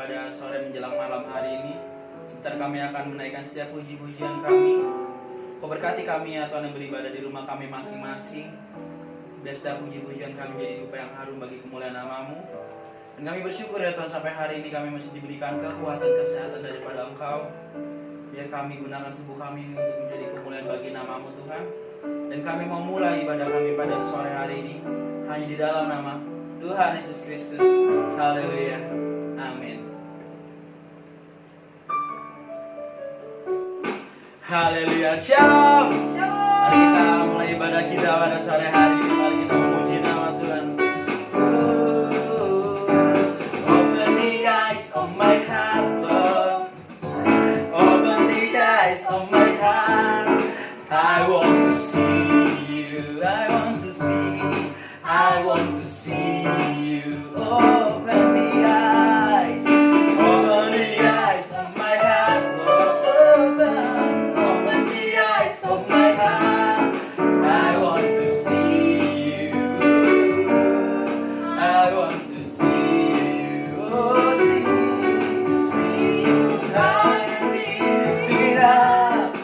pada sore menjelang malam hari ini. Sebentar kami akan menaikkan setiap puji-pujian kami. Kau berkati kami ya Tuhan yang beribadah di rumah kami masing-masing. Biar setiap puji-pujian kami jadi dupa yang harum bagi kemuliaan nama-Mu. Dan kami bersyukur ya Tuhan sampai hari ini kami masih diberikan kekuatan kesehatan daripada Engkau. Biar kami gunakan tubuh kami ini untuk menjadi kemuliaan bagi nama-Mu Tuhan. Dan kami mau mulai ibadah kami pada sore hari ini hanya di dalam nama Tuhan Yesus Kristus. Haleluya. Amin. Haleluya. Shalom. Mari kita mulai ibadah kita pada sore hari ini. Mari kita memuji nama Tuhan. Open the eyes of my heart, Lord. Open the eyes of my heart. I want to see you. I want to see. I want to see you. Open the eyes. Open the eyes of my heart, Lord. Open the eyes of my heart. I want to see you. I want to see you. Oh, see you high and lifted up,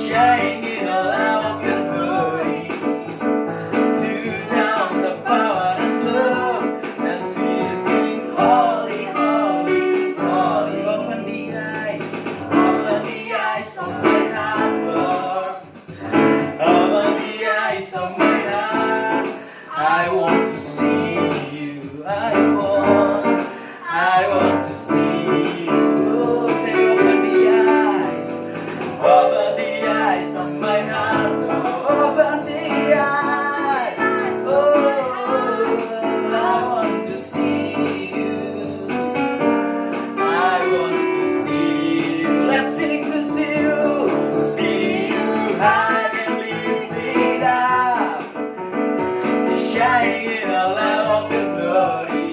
shining in the light of your glory. To down the power and love, as we sing, holy, holy, holy. Open the eyes of my heart, Lord. Open the eyes of my heart. I want to see you. I want to see you. Oh, say open the eyes. Open the eyes of my heart, Lord. Open the eyes. Oh, I want to see you. I want to see you. Let's sing to see you. See you high and lifted up, shining in the light of your glory.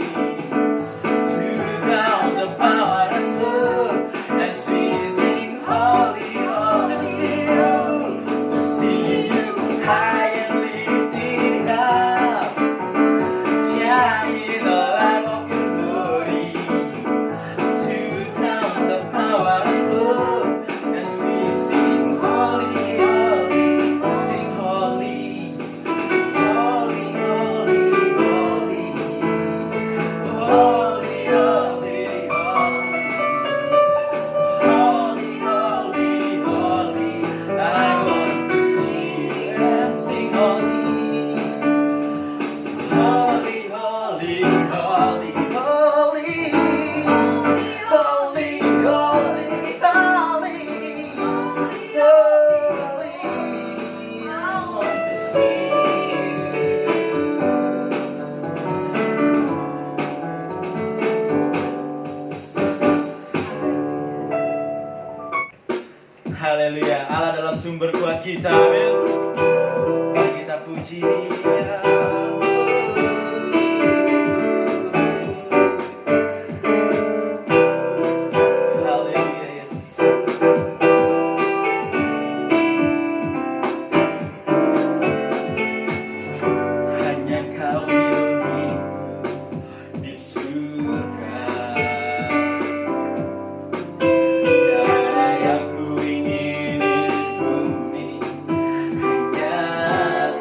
To down the power and love, as we sing, holy, holy. To see you high and lifted up, shining in the light of your glory. To down the power and love, as we sing, holy, holy. Sing holy, holy, holy, holy. Holy, holy, holy. Holy, holy, holy. I want to see and sing holy. Holy, holy, holy, holy. Holy, holy, holy. Holy. I want to see you. Haleluya. Allah adalah sumber kuat kita. Amin. Mari kita puji Dia. Haleluya Yesus. Hanya Kau milikku di surga. Tiada yang ku ingin di bumi, hanya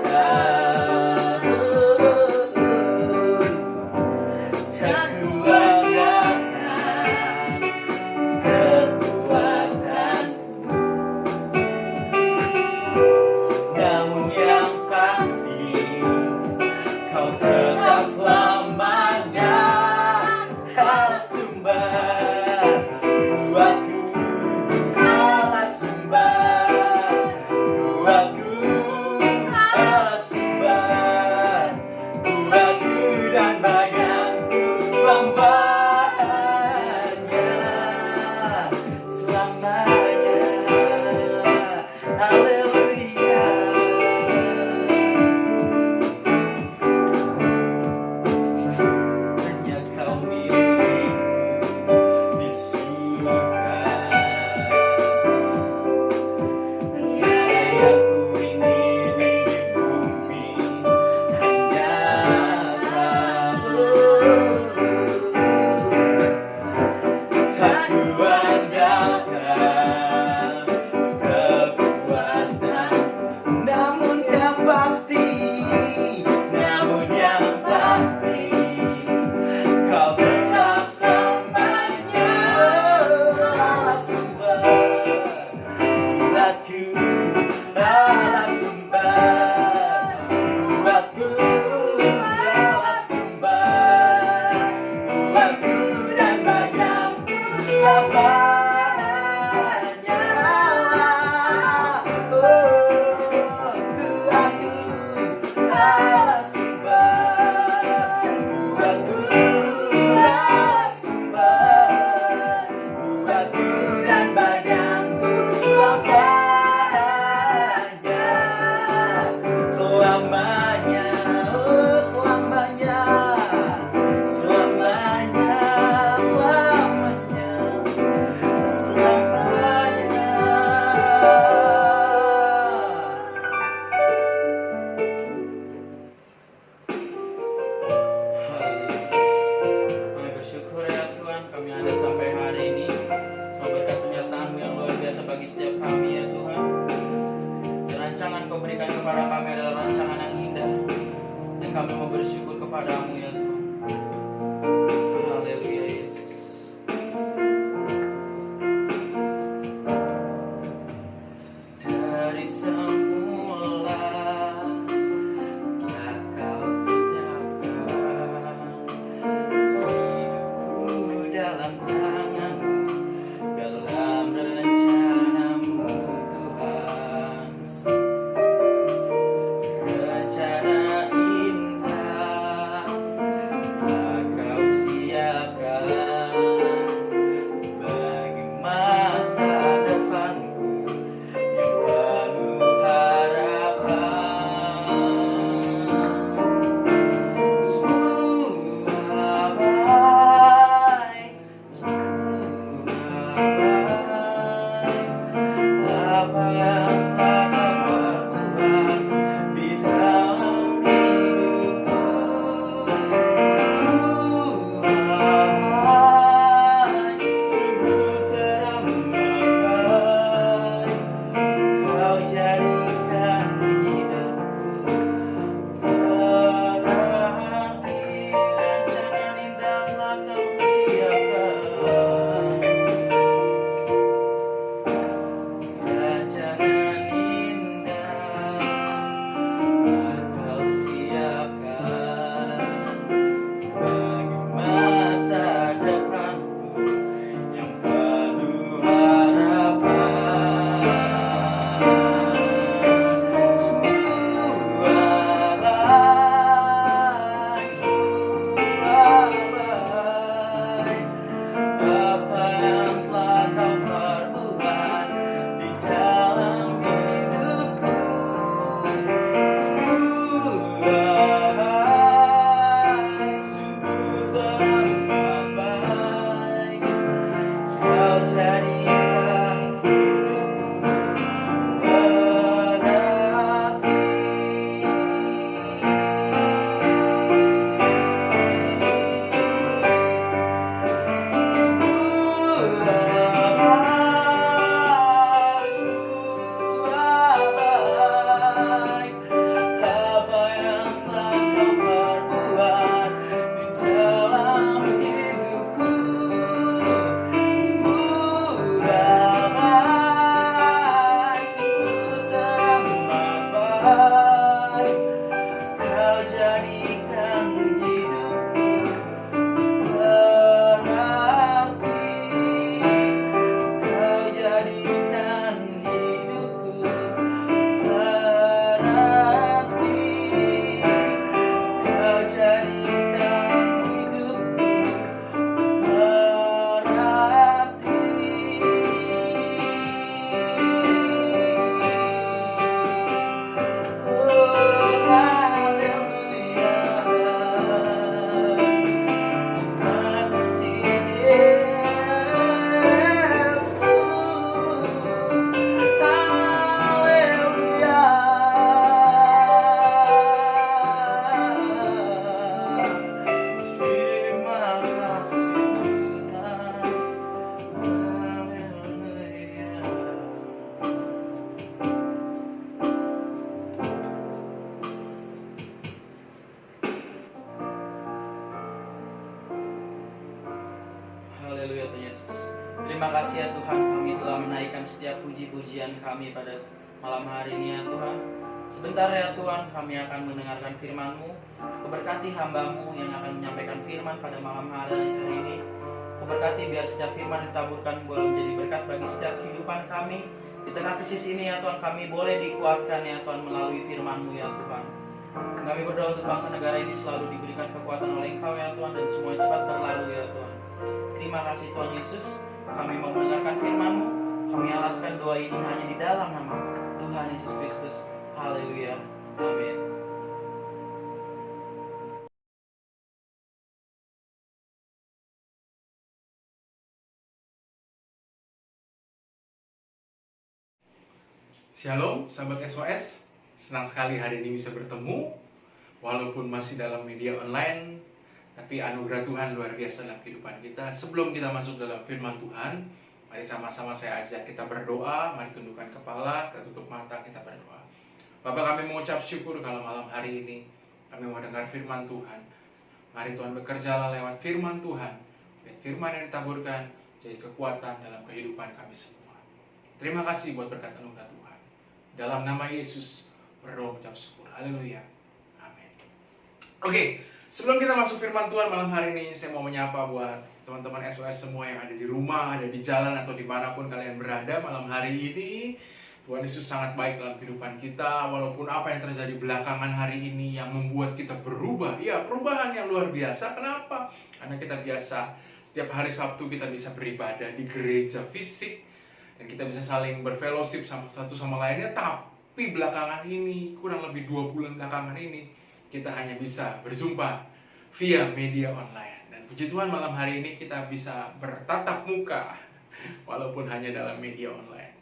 Kau. Tak kuandalkan kekuatanku, namun yang pasti Kau tetap selamanya. Allah sumber kuatku, Allah sumber kuatku, Allah sumber kuatku dan bagianku selamanya, selamanya. Haleluya. Hanya Kau milikku Tuhan, kami ada sampai hari ini. Semua berkat penyertaan-Mu yang luar biasa bagi setiap kami ya Tuhan. Dan rancangan Kau berikan kepada kami adalah rancangan yang indah. Dan kami mau bersyukur kepada-Mu ya Tuhan. Haleluya Yesus. Dari semula telah Kau sediakan hidupku dalam tangan-Mu, dalam rencana-Mu Tuhan. Rencana indah telah Kau siapkan bagi masa depanku yang penuh harapan. Semua baik, semua baik. Apa yang telah Kau perbuat di dalam hidupku, semua baik, sungguh teramat baik. Kau jadikan hidupku berarti, rancangan indah telah Kau siapkan. Rancangan indah telah Kau siapkan bagi masa depanku yang penuh harapan. Semua baik, semua baik. Apa yang telah Kau perbuat di dalam hidupku, semua baik, sungguh teramat baik. Kau jadikan hidupku berarti. Apa yang telah Kau perbuat di dalam hidupku, semua baik, sungguh teramat baik. Kau jadikan hidupku berarti. Kau jadikan hidupku berarti. Kau jadikan hidupku berarti. Oh, haleluya. Terima kasih Yesus. Haleluya. Terima kasih Tuhan. Haleluya. Haleluya Tuhan Yesus. Terima kasih ya Tuhan, kami telah menaikkan setiap puji-pujian kami pada malam hari ini ya Tuhan. Sebentar ya Tuhan, kami akan mendengarkan firman-Mu. Kau berkati hamba-Mu yang akan menyampaikan firman pada malam hari ini. Kau berkati biar setiap firman ditaburkan boleh menjadi berkat bagi setiap kehidupan kami. Di tengah krisis ini ya Tuhan, kami boleh dikuatkan ya Tuhan melalui firman-Mu ya Tuhan. Dan kami berdoa untuk bangsa negara ini selalu diberikan kekuatan oleh Engkau ya Tuhan, dan semua cepat berlalu ya Tuhan. Terima kasih Tuhan Yesus. Kami mau mendengarkan firman-Mu. Kami alaskan doa ini hanya di dalam nama Tuhan Yesus Kristus. Haleluya. Amin. Shalom, sahabat SOS. Senang sekali hari ini bisa bertemu. Walaupun masih dalam media online, tapi anugerah Tuhan luar biasa dalam kehidupan kita. Sebelum kita masuk dalam firman Tuhan, mari sama-sama saya ajak kita berdoa. Mari tundukkan kepala, kita tutup mata, kita berdoa. Bapak, kami mengucap syukur kalau malam hari ini kami mau dengar firman Tuhan. Mari Tuhan bekerjalah lewat firman Tuhan. Biar firman yang ditaburkan jadi kekuatan dalam kehidupan kami semua. Terima kasih buat berkat anugerah Tuhan. Dalam nama Yesus berdoa mengucap syukur. Haleluya. Amin. Oke, sebelum kita masuk firman Tuhan malam hari ini, saya mau menyapa buat teman-teman SOS semua yang ada di rumah, ada di jalan, atau dimanapun kalian berada malam hari ini. Tuhan Yesus sangat baik dalam kehidupan kita, walaupun apa yang terjadi belakangan hari ini yang membuat kita berubah. Ya, perubahan yang luar biasa. Kenapa? Karena kita biasa setiap hari Sabtu kita bisa beribadah di gereja fisik, dan kita bisa saling berfellowship satu sama lainnya. Tapi belakangan ini, kurang lebih 2 bulan belakangan ini, kita hanya bisa berjumpa via media online. Dan puji Tuhan malam hari ini kita bisa bertatap muka, walaupun hanya dalam media online.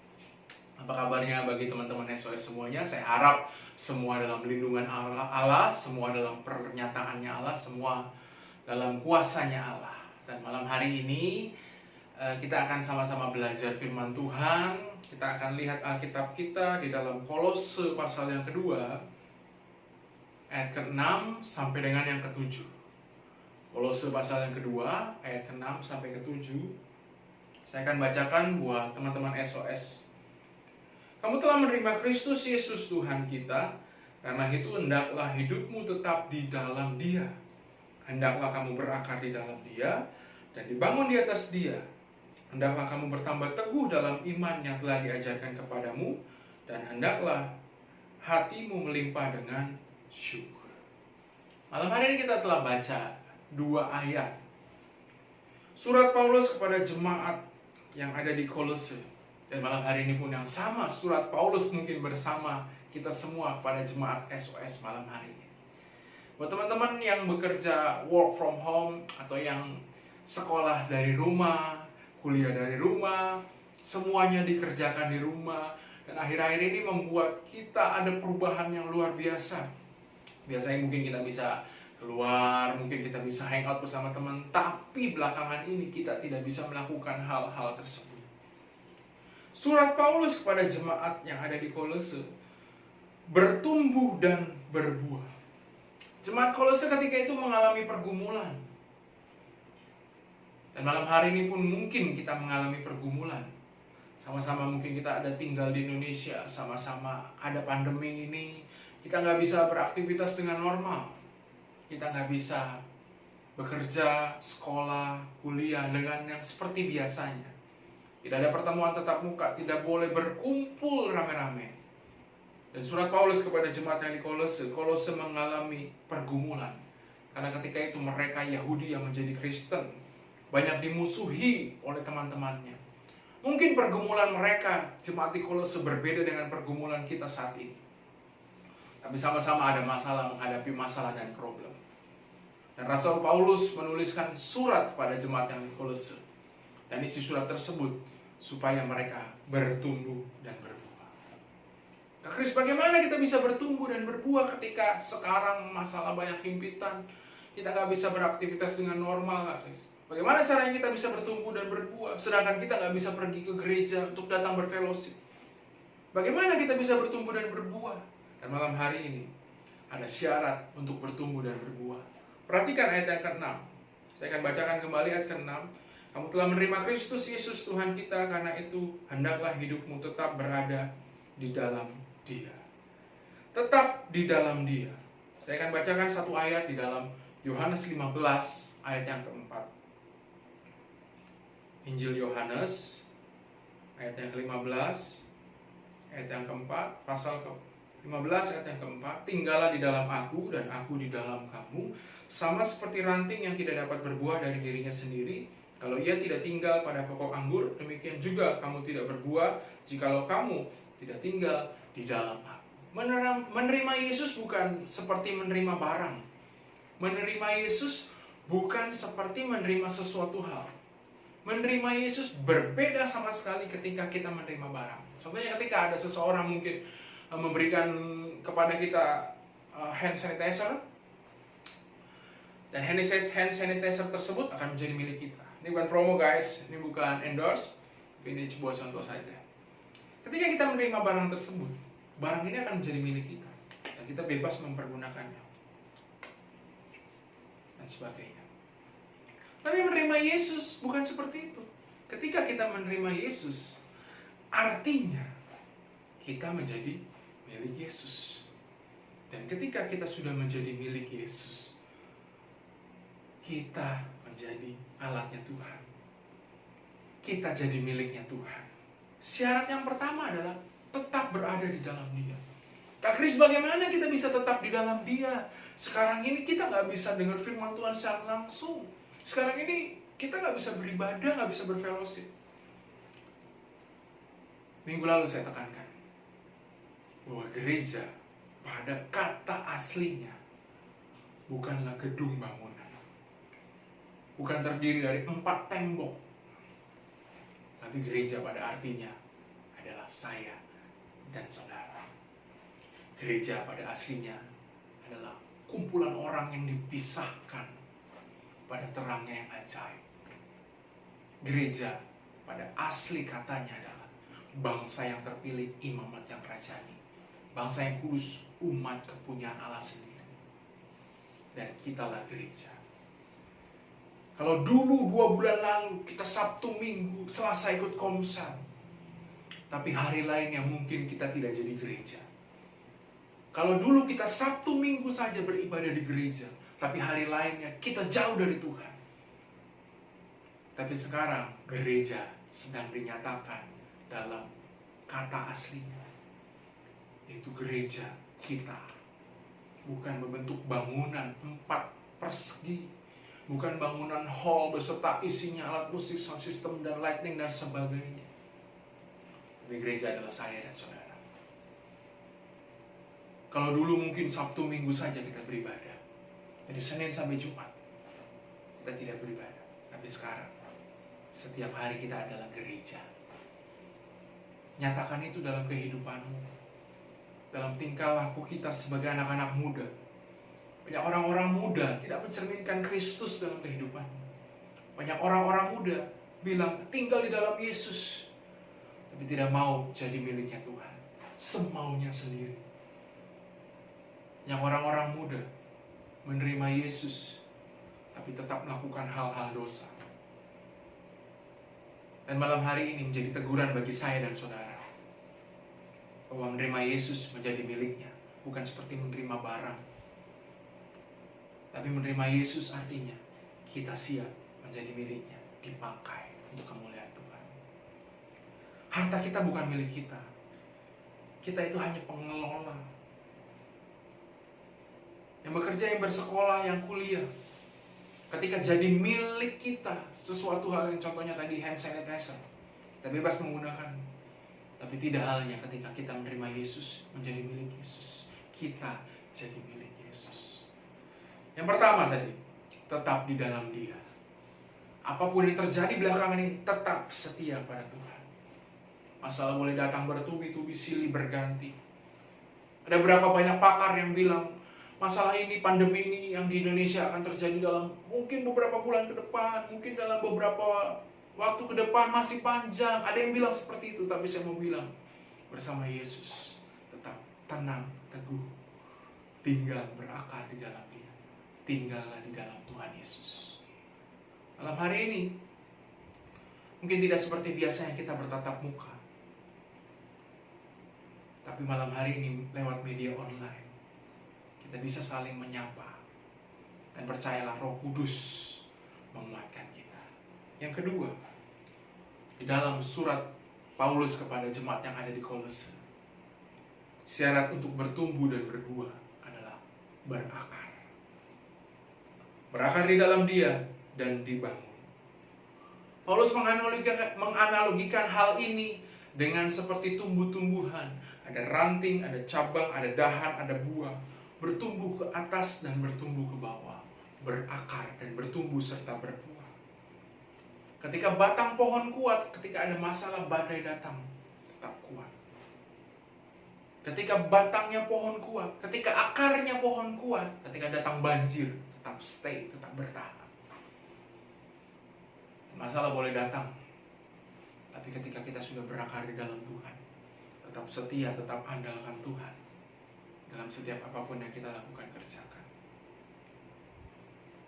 Apa kabarnya bagi teman-teman SOS semuanya? Saya harap semua dalam lindungan Allah, semua dalam pernyataannya Allah, semua dalam kuasanya Allah. Dan malam hari ini kita akan sama-sama belajar firman Tuhan. Kita akan lihat Alkitab kita di dalam Kolose pasal yang kedua, ayat ke-6 sampai dengan yang ke-7. Kolose pasal yang kedua, ayat ke-6 sampai ke-7. Saya akan bacakan buat teman-teman SOS. Kamu telah menerima Kristus Yesus Tuhan kita, karena itu hendaklah hidupmu tetap di dalam Dia. Hendaklah kamu berakar di dalam Dia dan dibangun di atas Dia. Hendaklah kamu bertambah teguh dalam iman yang telah diajarkan kepadamu, dan hendaklah hatimu melimpah dengan syukur. Malam hari ini kita telah baca 2 ayat surat Paulus kepada jemaat yang ada di Kolose. Dan malam hari ini pun yang sama surat Paulus mungkin bersama kita semua kepada jemaat SOS malam hari ini. Buat teman-teman yang bekerja work from home, atau yang sekolah dari rumah, kuliah dari rumah, semuanya dikerjakan di rumah, dan akhir-akhir ini membuat kita ada perubahan yang luar biasa. Biasanya mungkin kita bisa keluar, mungkin kita bisa hangout bersama teman, tapi belakangan ini kita tidak bisa melakukan hal-hal tersebut. Surat Paulus kepada jemaat yang ada di Kolose bertumbuh dan berbuah. Jemaat Kolose ketika itu mengalami pergumulan. Dan malam hari ini pun mungkin kita mengalami pergumulan. Sama-sama mungkin kita ada tinggal di Indonesia, sama-sama ada pandemi ini. Kita nggak bisa beraktivitas dengan normal. Kita nggak bisa bekerja, sekolah, kuliah dengan yang seperti biasanya. Tidak ada pertemuan tatap muka, tidak boleh berkumpul rame-rame. Dan surat Paulus kepada jemaat yang di Kolose mengalami pergumulan. Karena ketika itu mereka Yahudi yang menjadi Kristen, banyak dimusuhi oleh teman-temannya. Mungkin pergumulan mereka, jemaat di Kolose, berbeda dengan pergumulan kita saat ini. Tapi sama-sama ada masalah, menghadapi masalah dan problem. Dan Rasul Paulus menuliskan surat kepada jemaat yang di Kolose. Dan isi surat tersebut supaya mereka bertumbuh dan berbuah. Kak Kris, bagaimana kita bisa bertumbuh dan berbuah ketika sekarang masalah banyak himpitan? Kita nggak bisa beraktivitas dengan normal, Kak Kris. Bagaimana caranya kita bisa bertumbuh dan berbuah, sedangkan kita nggak bisa pergi ke gereja untuk datang berfellowship? Bagaimana kita bisa bertumbuh dan berbuah? Dan malam hari ini ada syarat untuk bertumbuh dan berbuah. Perhatikan ayat yang ke-6. Saya akan bacakan kembali ayat ke-6. Kamu telah menerima Kristus Yesus Tuhan kita, karena itu hendaklah hidupmu tetap berada di dalam Dia. Tetap di dalam Dia. Saya akan bacakan satu ayat di dalam Yohanes 15 ayat yang keempat. Injil Yohanes ayat yang ke-15, ayat yang keempat, pasal ke-15 ayat yang keempat. Tinggallah di dalam aku dan aku di dalam kamu, sama seperti ranting yang tidak dapat berbuah dari dirinya sendiri. Kalau ia tidak tinggal pada pokok anggur, demikian juga kamu tidak berbuah jikalau kamu tidak tinggal di dalam aku. Menerima Yesus bukan seperti menerima barang. Menerima Yesus bukan seperti menerima sesuatu hal. Menerima Yesus berbeda sama sekali ketika kita menerima barang. Contohnya ketika ada seseorang mungkin memberikan kepada kita hand sanitizer, Dan hand sanitizer tersebut akan menjadi milik kita. Ini bukan promo guys, ini bukan endorse, tapi ini sebuah contoh saja. Ketika kita menerima barang tersebut, barang ini akan menjadi milik kita. Dan kita bebas mempergunakannya. Dan sebagainya. Tapi menerima Yesus bukan seperti itu. Ketika kita menerima Yesus, artinya kita menjadi milik Yesus. Dan ketika kita sudah menjadi milik Yesus, kita menjadi alatnya Tuhan. Kita jadi miliknya Tuhan. Syarat yang pertama adalah tetap berada di dalam Dia. Kak Kris, bagaimana kita bisa tetap di dalam Dia? Sekarang ini kita nggak bisa dengar firman Tuhan secara langsung. Sekarang ini kita nggak bisa beribadah, nggak bisa berfellowship. Minggu lalu saya tekankan bahwa gereja pada kata aslinya bukanlah gedung bangunan. Bukan terdiri dari 4 tembok. Tapi gereja pada artinya adalah saya dan saudara. Gereja pada aslinya adalah kumpulan orang yang dipisahkan pada terangnya yang ajaib. Gereja pada asli katanya adalah bangsa yang terpilih, imamat yang rajani. Bangsa yang kudus, umat kepunyaan Allah sendiri. Dan kitalah gereja. Kalau dulu 2 bulan lalu kita Sabtu Minggu Selasa ikut komsel, tapi hari lainnya mungkin kita tidak jadi gereja. Kalau dulu kita Sabtu Minggu saja beribadah di gereja, tapi hari lainnya kita jauh dari Tuhan. Tapi sekarang gereja sedang dinyatakan dalam kata aslinya, yaitu gereja kita. Bukan berbentuk bangunan 4 persegi, bukan bangunan hall beserta isinya alat musik, sound system, dan lighting, dan sebagainya. Tapi gereja adalah saya dan saudara. Kalau dulu mungkin Sabtu Minggu saja kita beribadah, dari Senin sampai Jumat kita tidak beribadah. Tapi sekarang, setiap hari kita adalah gereja. Nyatakan itu dalam kehidupanmu, dalam tingkah laku kita sebagai anak-anak muda. Banyak orang-orang muda tidak mencerminkan Kristus dalam kehidupannya. Banyak orang-orang muda bilang tinggal di dalam Yesus, tapi tidak mau jadi miliknya Tuhan, semaunya sendiri. Yang orang-orang muda menerima Yesus, tapi tetap melakukan hal-hal dosa. Dan malam hari ini menjadi teguran bagi saya dan saudara, bahwa menerima Yesus menjadi miliknya bukan seperti menerima barang. Tapi menerima Yesus artinya kita siap menjadi miliknya, dipakai untuk kemuliaan Tuhan. Harta kita bukan milik kita. Kita itu hanya pengelola. Yang bekerja, yang bersekolah, yang kuliah. Ketika jadi milik kita, sesuatu hal yang contohnya tadi hand sanitizer, kita bebas menggunakan. Tapi tidak halnya ketika kita menerima Yesus, menjadi milik Yesus. Kita jadi milik Yesus. Yang pertama tadi, tetap di dalam Dia. Apapun yang terjadi belakangan ini, tetap setia pada Tuhan. Masalah boleh datang bertubi-tubi, silih berganti. Ada berapa banyak pakar yang bilang, masalah ini, pandemi ini yang di Indonesia akan terjadi dalam mungkin beberapa bulan ke depan, mungkin dalam beberapa waktu ke depan, masih panjang. Ada yang bilang seperti itu, tapi saya mau bilang, bersama Yesus, tetap tenang, teguh, tinggal berakar di dalam Dia. Tinggallah di dalam Tuhan Yesus. Malam hari ini mungkin tidak seperti biasanya kita bertatap muka, tapi malam hari ini lewat media online kita bisa saling menyapa. Dan percayalah, Roh Kudus menguatkan kita. Yang kedua, di dalam surat Paulus kepada jemaat yang ada di Kolose, syarat untuk bertumbuh dan berbuah adalah berakar. Berakar di dalam Dia dan dibangun. Paulus menganalogikan hal ini dengan seperti tumbuh-tumbuhan. Ada ranting, ada cabang, ada dahan, ada buah. Bertumbuh ke atas dan bertumbuh ke bawah. Berakar dan bertumbuh serta berbuah. Ketika batang pohon kuat, ketika ada masalah badai datang, tetap kuat. Ketika batangnya pohon kuat, ketika akarnya pohon kuat, ketika datang banjir, tetap tetap stay, tetap bertahan. Masalah boleh datang, tapi ketika kita sudah berakar di dalam Tuhan, tetap setia, tetap andalkan Tuhan dalam setiap apapun yang kita lakukan, kerjakan.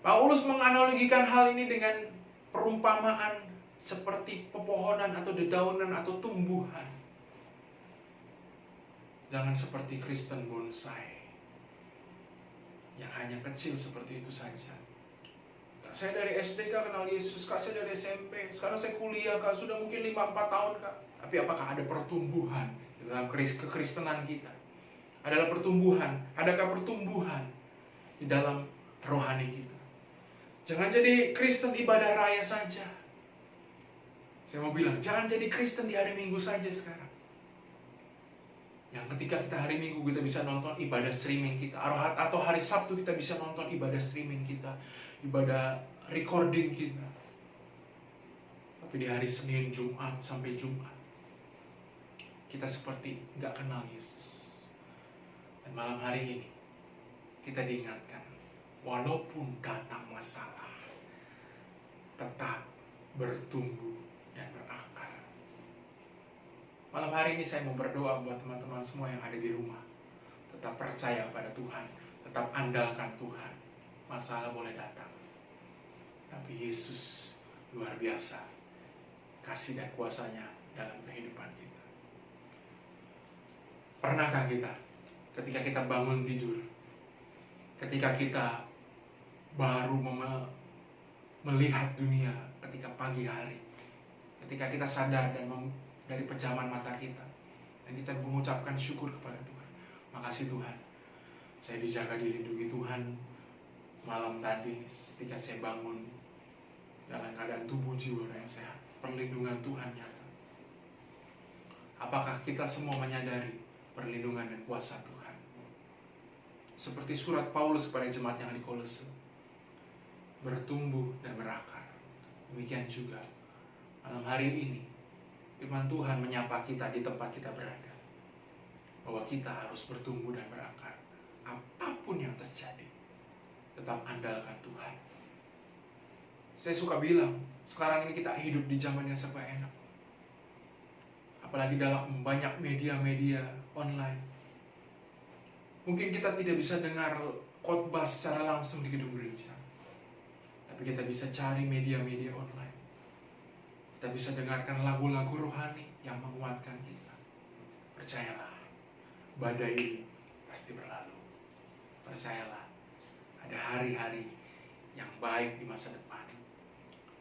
Paulus menganalogikan hal ini dengan perumpamaan seperti pepohonan atau dedaunan atau tumbuhan. Jangan seperti Kristen bonsai yang hanya kecil seperti itu saja. Kak, saya dari SD Kak kenal Yesus, Kak saya dari SMP, sekarang saya kuliah Kak, sudah mungkin 5-4 tahun Kak. Tapi apakah ada pertumbuhan di dalam kekristenan kita? Adalah pertumbuhan, adakah pertumbuhan di dalam rohani kita? Jangan jadi Kristen ibadah raya saja. Saya mau bilang, jangan jadi Kristen di hari Minggu saja sekarang. Yang ketika kita hari Minggu kita bisa nonton ibadah streaming kita, atau hari Sabtu kita bisa nonton ibadah streaming kita, ibadah recording kita. Tapi di hari Senin, Jumat, sampai Jumat, kita seperti nggak kenal Yesus. Dan malam hari ini, kita diingatkan, walaupun datang masalah, tetap bertumbuh dan berakar. Malam hari ini saya mau berdoa buat teman-teman semua yang ada di rumah. Tetap percaya pada Tuhan, tetap andalkan Tuhan. Masalah boleh datang, tapi Yesus luar biasa, kasih dan kuasanya dalam kehidupan kita. Pernahkah kita, ketika kita bangun tidur, ketika kita baru melihat dunia ketika pagi hari, ketika kita sadar dan dari pejaman mata kita, dan kita mengucapkan syukur kepada Tuhan. Makasih Tuhan, saya dijaga dilindungi Tuhan malam tadi ketika saya bangun dalam keadaan tubuh jiwa yang sehat. Perlindungan Tuhan nyata. Apakah kita semua menyadari perlindungan dan kuasa Tuhan? Seperti surat Paulus kepada jemaat yang di Kolose, bertumbuh dan berakar. Demikian juga malam hari ini firman Tuhan menyapa kita di tempat kita berada, bahwa kita harus bertumbuh dan berakar. Apapun yang terjadi, tetap andalkan Tuhan. Saya suka bilang, sekarang ini kita hidup di zaman yang serba enak. Apalagi dalam banyak media-media online. Mungkin kita tidak bisa dengar khotbah secara langsung di gedung gereja, tapi kita bisa cari media-media online. Kita bisa dengarkan lagu-lagu rohani yang menguatkan kita. Percayalah, badai ini pasti berlalu. Percayalah, ada hari-hari yang baik di masa depan.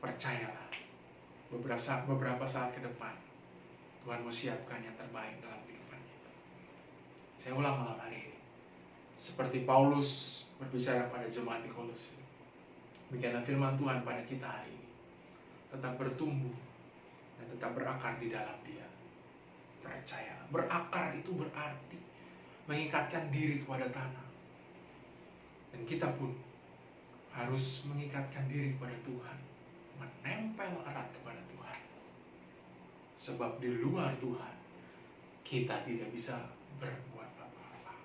Percayalah, beberapa saat ke depan, Tuhan mau siapkan yang terbaik dalam kehidupan kita. Saya ulang malam hari ini, seperti Paulus berbicara pada jemaat di Kolose, demikianlah firman Tuhan pada kita hari ini. Tetap bertumbuh dan tetap berakar di dalam Dia. Percayalah, berakar itu berarti mengikatkan diri kepada tanah. Dan kita pun harus mengikatkan diri kepada Tuhan, menempel erat kepada Tuhan. Sebab di luar Tuhan, kita tidak bisa berbuat apa-apa.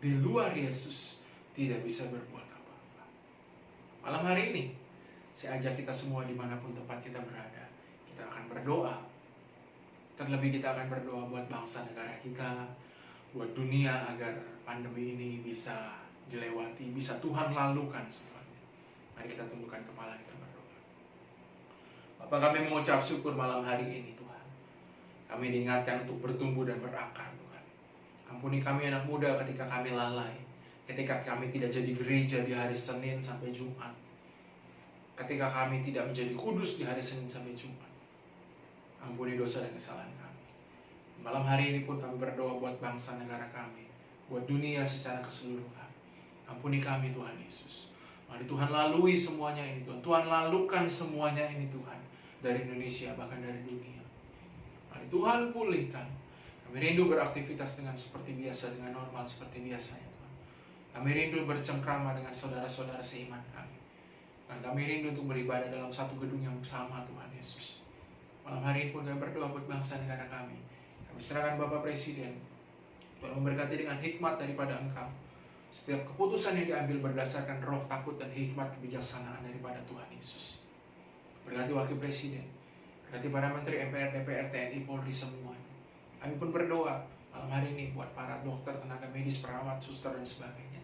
Di luar Yesus, tidak bisa berbuat apa-apa. Malam hari ini, saya ajak kita semua dimanapun tempat kita berada, kita akan berdoa. Terlebih kita akan berdoa buat bangsa negara kita, buat dunia agar pandemi ini bisa dilewati, bisa Tuhan lalukan semuanya. Mari kita tundukkan kepala kita berdoa. Bapa, kami mengucap syukur malam hari ini Tuhan. Kami diingatkan untuk bertumbuh dan berakar Tuhan. Ampuni kami anak muda ketika kami lalai, ketika kami tidak jadi gereja di hari Senin sampai Jumat, ketika kami tidak menjadi kudus di hari Senin sampai Jumat. Ampuni dosa dan kesalahan kami. Malam hari ini pun kami berdoa buat bangsa negara kami, buat dunia secara keseluruhan. Ampuni kami Tuhan Yesus. Mari Tuhan lalui semuanya ini Tuhan. Tuhan lalukan semuanya ini Tuhan. Dari Indonesia bahkan dari dunia. Mari Tuhan pulihkan. Kami rindu beraktivitas dengan seperti biasa, dengan normal seperti biasa ya Tuhan. Kami rindu bercengkrama dengan saudara-saudara seiman kami. Dan kami rindu untuk beribadah dalam satu gedung yang sama Tuhan Yesus. Malam hari ini pun kami berdoa buat bangsa negara kami. Kami serahkan Bapak Presiden. Tuhan memberkati dengan hikmat daripada Engkau. Setiap keputusan yang diambil berdasarkan roh takut dan hikmat kebijaksanaan daripada Tuhan Yesus. Berkati Wakil Presiden, berkati para Menteri MPR, DPR, TNI, Polri semua. Kami pun berdoa malam hari ini buat para dokter, tenaga medis, perawat, suster, dan sebagainya.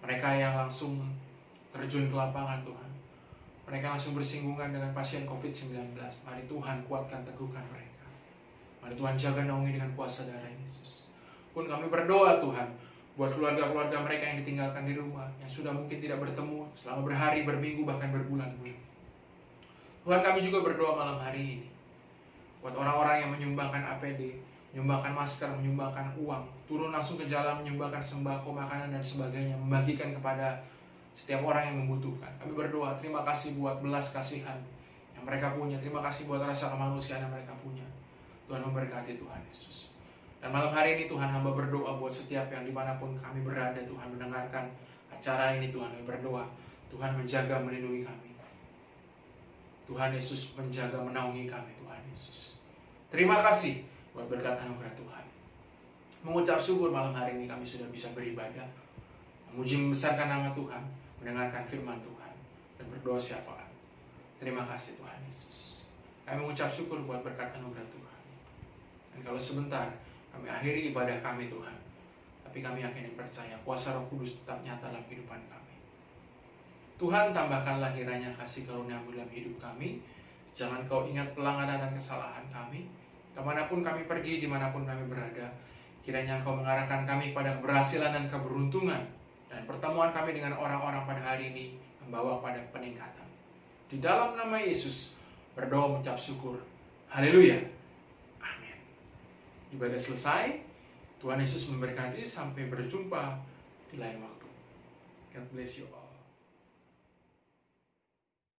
Mereka yang langsung terjun ke lapangan Tuhan. Mereka langsung bersinggungan dengan pasien COVID-19. Mari Tuhan kuatkan, teguhkan mereka. Mari Tuhan jaga naungi dengan kuasa darah Yesus. Pun kami berdoa Tuhan, buat keluarga-keluarga mereka yang ditinggalkan di rumah, yang sudah mungkin tidak bertemu selama berhari, berminggu, bahkan berbulan-bulan. Tuhan, kami juga berdoa malam hari ini buat orang-orang yang menyumbangkan APD, menyumbangkan masker, menyumbangkan uang, turun langsung ke jalan, menyumbangkan sembako, makanan, dan sebagainya, membagikan kepada setiap orang yang membutuhkan. Kami berdoa, terima kasih buat belas kasihan yang mereka punya, terima kasih buat rasa kemanusiaan yang mereka punya. Tuhan memberkati Tuhan Yesus. Dan malam hari ini Tuhan, hamba berdoa buat setiap yang dimanapun kami berada, Tuhan mendengarkan acara ini, Tuhan kami berdoa, Tuhan menjaga, melindungi kami. Tuhan Yesus menjaga, menaungi kami, Tuhan Yesus. Terima kasih buat berkat anugerah Tuhan. Mengucap syukur malam hari ini kami sudah bisa beribadah, memuji membesarkan nama Tuhan, mendengarkan firman Tuhan, dan berdoa syafaat. Terima kasih Tuhan Yesus. Kami mengucap syukur buat berkat anugerah Tuhan. Dan kalau sebentar kami akhiri ibadah kami Tuhan, tapi kami yakin dan percaya kuasa Roh Kudus tetap nyata dalam kehidupan kami. Tuhan, tambahkanlah kiranya kasih karunia-Mu dalam hidup kami. Jangan Kau ingat pelanggaran dan kesalahan kami. Kemanapun kami pergi, dimanapun kami berada, kiranya Engkau mengarahkan kami pada keberhasilan dan keberuntungan. Dan pertemuan kami dengan orang-orang pada hari ini membawa pada peningkatan. Di dalam nama Yesus berdoa mengucap syukur. Haleluya. Amin. Ibadah selesai. Tuhan Yesus memberkati. Sampai berjumpa di lain waktu. God bless you all.